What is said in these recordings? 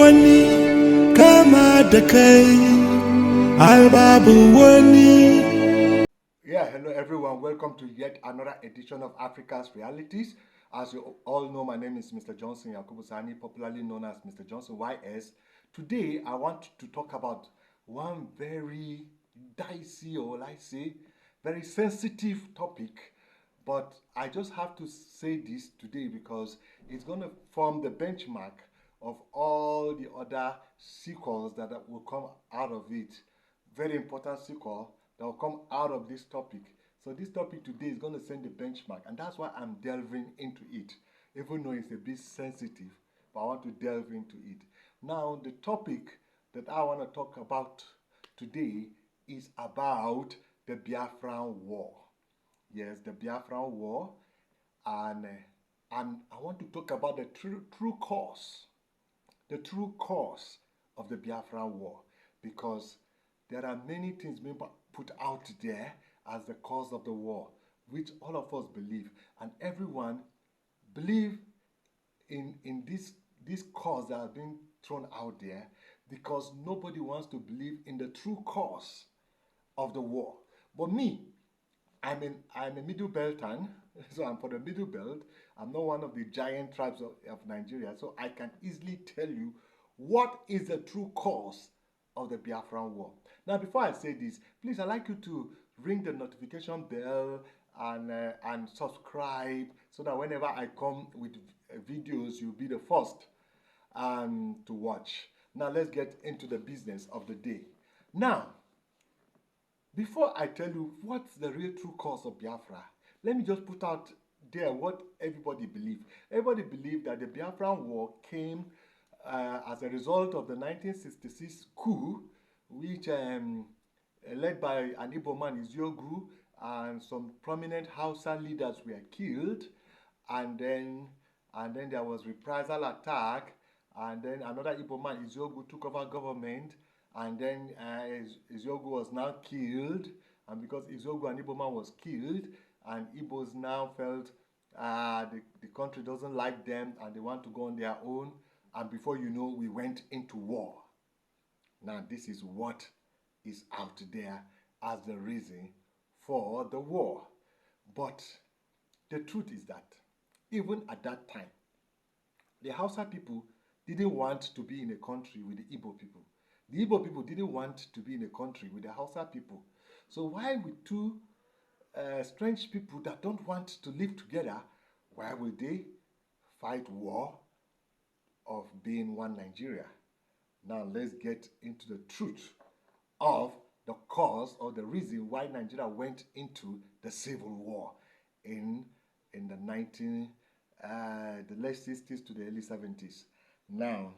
wani kama da kai, ai babu wani. Yeah, hello everyone. Welcome to yet another edition of Africa's Realities. As you all know, my name is Mr. Johnson Yakubu Sani, popularly known as Mr. Johnson YS. Today, I want to talk about one very dicey, or I say, very sensitive topic. But I just have to say this today because it's going to form the benchmark of all the other sequels that will come out of it. Very important sequel that will come out of this topic. So this topic today is going to send the benchmark, and that's why I'm delving into it, even though it's a bit sensitive, but I want to delve into it. Now, the topic that I want to talk about today is about the Biafran War. Yes, the Biafran War, and I want to talk about the true cause of the Biafran War, because there are many things being put out there as the cause of the war, which all of us believe, and everyone believe in this cause that has been thrown out there, because nobody wants to believe in the true cause of the war. But me, I'm a middle beltan, so I'm for the middle belt. I'm not one of the giant tribes of Nigeria, so I can easily tell you what is the true cause of the Biafran War. Now, before I say this, please, I'd like you to ring the notification bell and subscribe, so that whenever I come with videos, you'll be the first to watch. Now, let's get into the business of the day. Now, before I tell you what's the real true cause of Biafra, let me just put out there what everybody believes. Everybody believes that the Biafran War came as a result of the 1966 coup, which led by an Igbo man, Iziogu, and some prominent Hausa leaders were killed, and then there was reprisal attack, and then another Igbo man, Iziogu, took over government, and then Iziogu was now killed, and because Iziogu and Igbo man was killed, and Igbos now felt the country doesn't like them, and they want to go on their own, and before you know, we went into war. Now, this is what is out there as the reason for the war. But the truth is that even at that time, the Hausa people didn't want to be in a country with the Igbo people. The Igbo people didn't want to be in a country with the Hausa people. So why would two strange people that don't want to live together, why would they fight war of being one Nigeria? Now let's get into the truth of the cause or the reason why Nigeria went into the civil war in the late 60s to the early 70s. Now,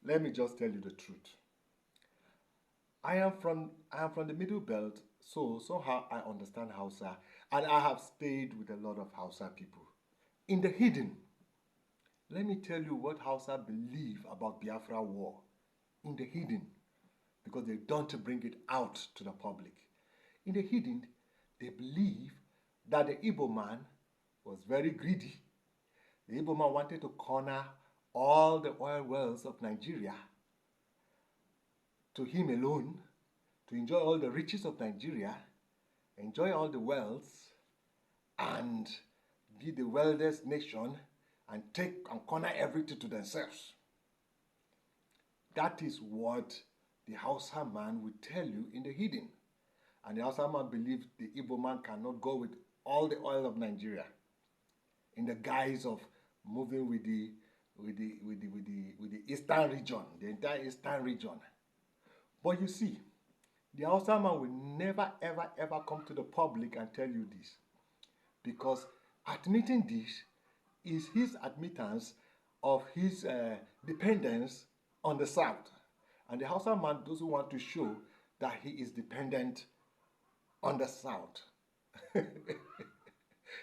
let me just tell you the truth. I am from the Middle Belt, so somehow I understand Hausa, and I have stayed with a lot of Hausa people. In the hidden, let me tell you what Hausa believe about Biafra War. In the hidden, because they don't bring it out to the public. In the hidden, they believe that the Igbo man was very greedy. The Igbo man wanted to corner all the oil wells of Nigeria to him alone, to enjoy all the riches of Nigeria, enjoy all the wealth, and be the wealthiest nation, and take and corner everything to themselves. That is what the Hausa man will tell you in the hidden. And the Hausa man believes the Igbo man cannot go with all the oil of Nigeria in the guise of moving with the eastern region, the entire eastern region. But you see, the Hausa man will never ever come to the public and tell you this, because admitting this is his admittance of his dependence on the South. And the Hausa man doesn't want to show that he is dependent on the South.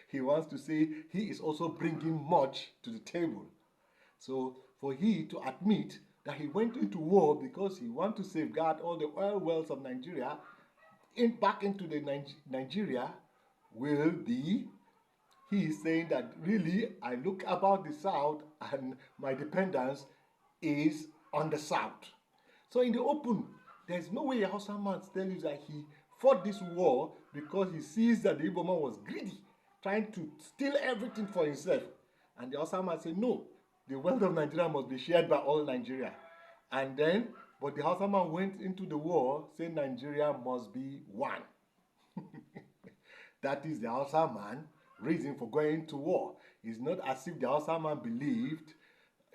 He wants to say he is also bringing much to the table. So for he to admit that he went into war because he wants to safeguard all the oil wells of Nigeria back into the Nigeria will be, he is saying that really I look about the south and my dependence is on the south. So in the open, there's no way a Hausa man tell you that he fought this war because he sees that the Igbo man was greedy, trying to steal everything for himself. And the Hausa man say, no, the wealth of Nigeria must be shared by all Nigeria. And then, but the Hausa man went into the war saying Nigeria must be one. That is the Hausa man reason for going to war. It's not as if the Hausa man believed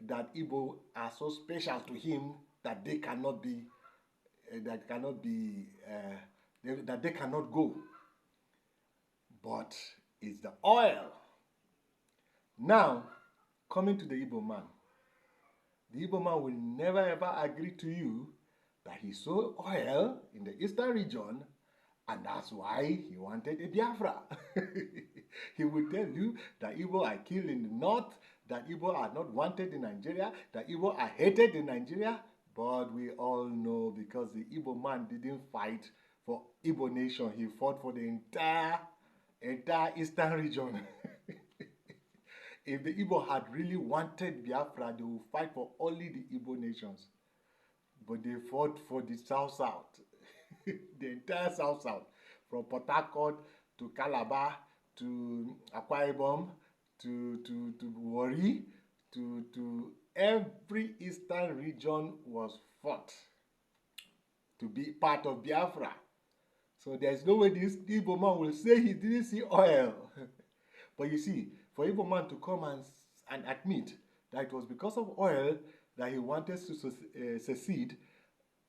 that Igbo are so special to him that they cannot be, that they cannot go. But it's the oil. Now, coming to the Igbo man. The Igbo man will never ever agree to you that he saw oil in the eastern region and that's why he wanted a Biafra. He will tell you that Igbo are killed in the north, that Igbo are not wanted in Nigeria, that Igbo are hated in Nigeria. But we all know because the Igbo man didn't fight for Igbo nation. He fought for the entire eastern region. If the Igbo had really wanted Biafra, they would fight for only the Igbo nations. But they fought for the South-South. The entire South-South. From Port Harcourt to Calabar to Akwa Ibom to Warri to every eastern region was fought to be part of Biafra. So there's no way this Igbo man will say he didn't see oil. But you see, for Igbo man to come and admit that it was because of oil that he wanted to secede,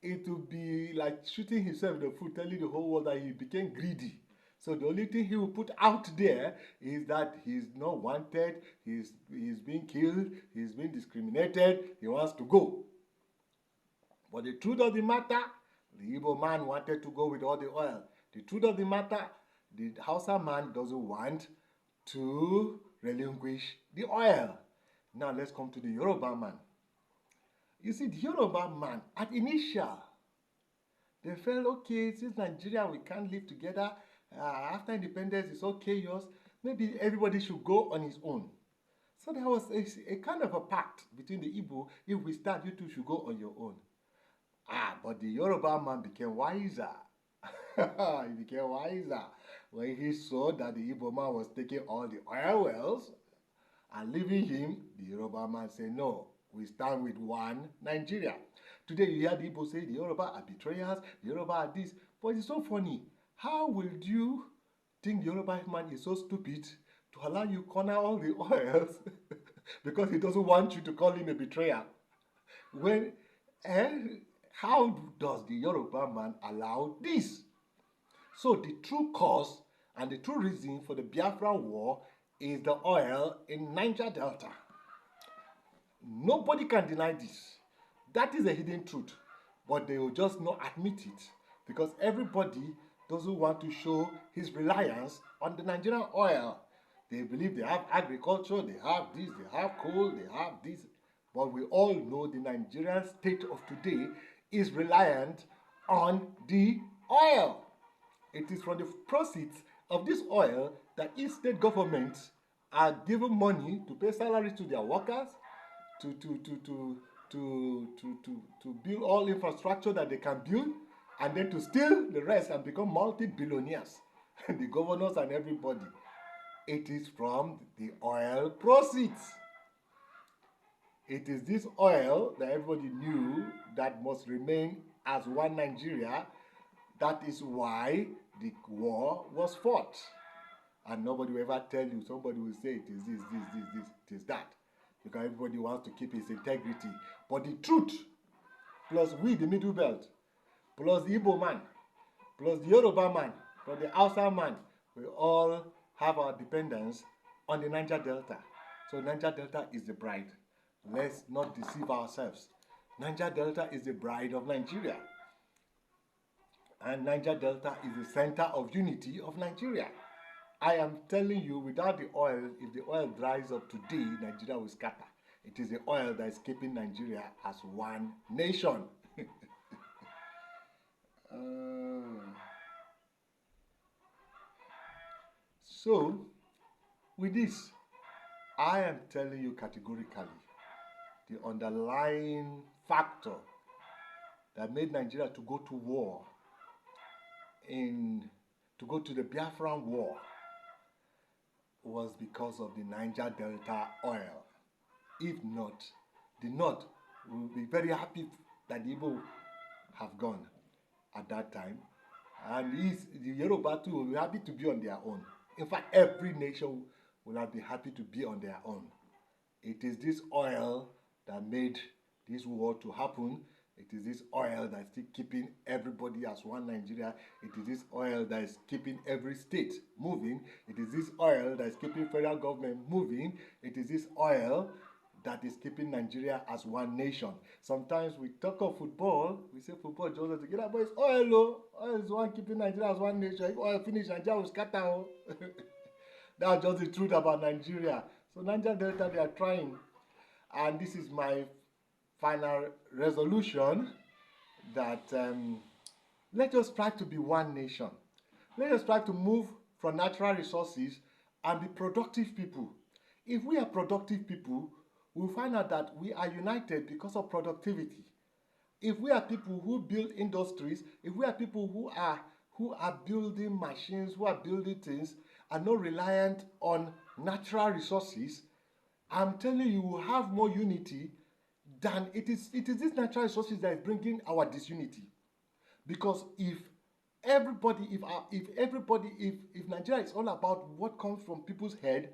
it would be like shooting himself in the foot, telling the whole world that he became greedy. So the only thing he will put out there is that he's not wanted, he's being killed, he's being discriminated, he wants to go. But the truth of the matter, the Igbo man wanted to go with all the oil. The truth of the matter, the Hausa man doesn't want to relinquish the oil. Now let's come to the Yoruba man. You see, the Yoruba man, at initial, they felt, okay, since Nigeria, we can't live together. After independence, it's okay, yours. Maybe everybody should go on his own. So there was a kind of a pact between the Igbo, if we start, you two should go on your own. But the Yoruba man became wiser. He became wiser when he saw that the Igbo man was taking all the oil wells and leaving him. The Yoruba man said, no, we stand with one Nigeria. Today you hear the Igbo say the Yoruba are betrayers, the Yoruba are this. But it's so funny. How will you think the Yoruba man is so stupid to allow you corner all the oils because he doesn't want you to call him a betrayer? When, how does the Yoruba man allow this? So the true cause and the true reason for the Biafran war is the oil in Niger Delta. Nobody can deny this. That is a hidden truth. But they will just not admit it because everybody doesn't want to show his reliance on the Nigerian oil. They believe they have agriculture, they have this, they have coal, they have this. But we all know the Nigerian state of today is reliant on the oil. It is from the proceeds of this oil that each state governments are given money to pay salaries to their workers, to build all infrastructure that they can build, and then to steal the rest and become multi-billionaires, the governors and everybody. It is from the oil proceeds. It is this oil that everybody knew that must remain as one Nigeria. That is why the war was fought. And nobody will ever tell you, somebody will say it is this, it is that. Because everybody wants to keep his integrity. But the truth, plus we, the middle belt, plus the Igbo man, plus the Yoruba man, plus the Hausa man, we all have our dependence on the Niger Delta. So Niger Delta is the bride. Let's not deceive ourselves. Niger Delta is the bride of Nigeria. And Niger Delta is the center of unity of Nigeria. I am telling you, without the oil, if the oil dries up today, Nigeria will scatter. It is the oil that is keeping Nigeria as one nation. So, with this, I am telling you categorically the underlying factor that made Nigeria to go to war, to go to the Biafran War, was because of the Niger Delta oil. If not, the North will be very happy that the Igbo have gone at that time. And the Yoruba too will be happy to be on their own. In fact, every nation will have been happy to be on their own. It is this oil that made this war to happen. It is this oil that is still keeping everybody as one Nigeria. It is this oil that is keeping every state moving. It is this oil that is keeping federal government moving. It is this oil that is keeping Nigeria as one nation. Sometimes we talk of football, we say football joins together, but it's oil, oh. Oil is one keeping Nigeria as one nation. If oil finish, Nigeria will scatter. Oh. That's just the truth about Nigeria. So Niger Delta, they are trying. And this is my final resolution, that let us try to be one nation. Let us try to move from natural resources and be productive people. If we are productive people, we'll find out that we are united because of productivity. If we are people who build industries, if we are people who are building machines, who are building things, and not reliant on natural resources, I'm telling you, we'll have more unity than it is these natural resources that is bringing our disunity. Because if Nigeria is all about what comes from people's head,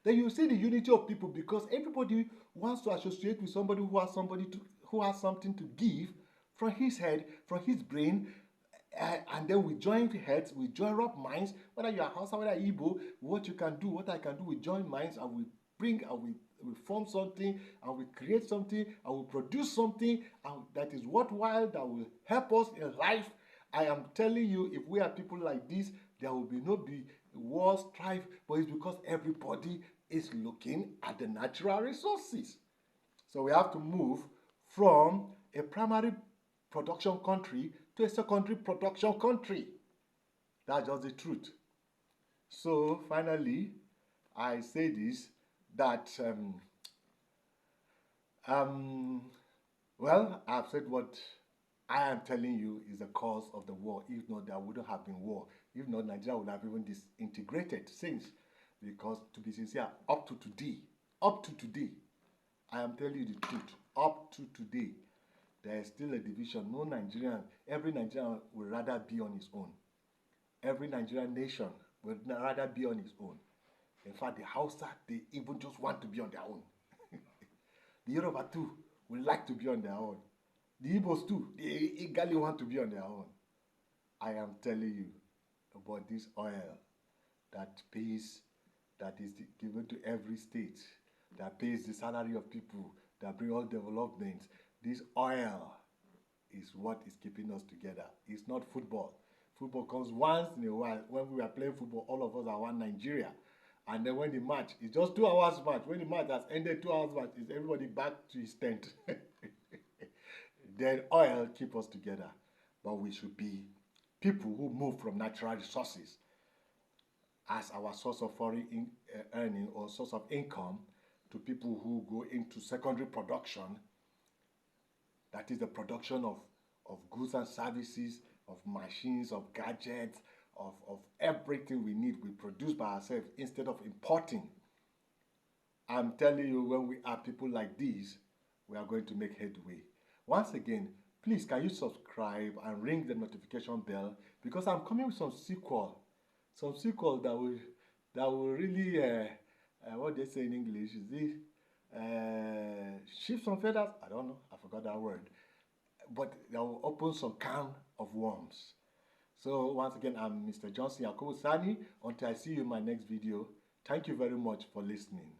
then you see the unity of people, because everybody wants to associate with somebody who has something to give from his head, from his brain, and then we join heads, we join up minds, whether you are Hausa, whether Igbo, what you can do, what I can do, we join minds, and we form something, and we create something, and we produce something, and that is worthwhile, that will help us in life. I am telling you, if we are people like this, there will be no war, strife, but it's because everybody is looking at the natural resources. So we have to move from a primary production country to a secondary production country. That's just the truth. So finally, I say this, that well, I've said what I am telling you is the cause of the war. If not, there wouldn't have been war. If not, Nigeria would have even disintegrated since. Because to be sincere, up to today, I am telling you the truth, up to today, there is still a division. No Nigerian, every Nigerian would rather be on his own. Every Nigerian nation would rather be on its own. In fact, the Hausa, they even just want to be on their own. The Yoruba too would like to be on their own. The Igbos too, they eagerly want to be on their own. I am telling you about this oil that is given to every state, that pays the salary of people, that bring all development. This oil is what is keeping us together. It's not football. Football comes once in a while. When we are playing football, all of us are one Nigeria. And then when the match, it's just 2 hours match. When the match has ended, 2 hours match, is everybody back to his tent. Then oil keep us together. But we should be people who move from natural resources as our source of foreign earning or source of income, to people who go into secondary production, that is the production of goods and services, of machines, of gadgets, of everything we need, we produce by ourselves instead of importing. I'm telling you, when we are people like this, we are going to make headway. Once again, please, can you subscribe and ring the notification bell, because I'm coming with some sequel that will really, what they say in English, is this, shift some feathers? I don't know, I forgot that word. But that will open some can of worms. So once again, I'm Mr. Johnson Yakubu Sani. Until I see you in my next video, thank you very much for listening.